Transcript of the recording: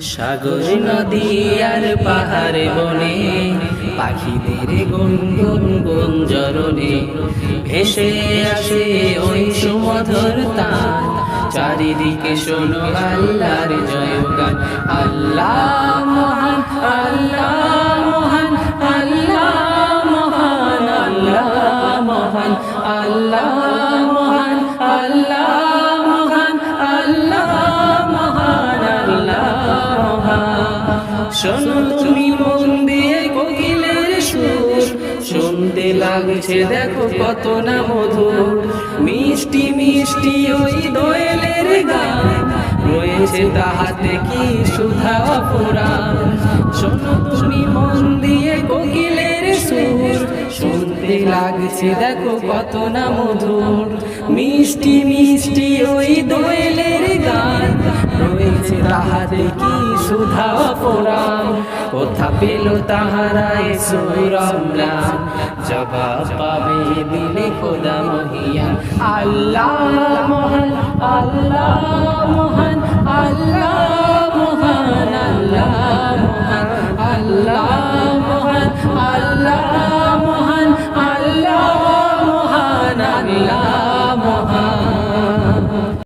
সাগর নদী আর পাহাড় বনে পাখিদের গুনগুন গুঞ্জরণে ভেসে আসে ওই সুমধুর তান। চারিদিকে শোনো আল্লাহর জয়গান। আল্লাহ মহান, আল্লাহ মহান, আল্লাহ মহান, আল্লাহ মহান, আল্লাহ মহান, আল্লাহ মহান, আল্লাহ মহান, আল্লাহ মহান। শোনো তুমি মন দিয়ে কোকিলের সুর, শুনতে লাগছে দেখো কত না মধুর। মিষ্টি মিষ্টি ওই দোয়েলের গান, রয়েছে তাহাতে কি সুধা অপরাণ। শোনো তুমি মন দিয়ে কোকিলের সুর, শুনতে লাগছে দেখো কত না মধুর। মিষ্টি মিষ্টি ওই দোয়েলের গান, রয়েছে তাহাতে কি সুধা অপরাণ। কোথা পেল তাহারা এ সুর অম্লান, জবাব পাবে দিলে খোদা মহিয়ান। আল্লাহ মহান, আল্লাহ মহান।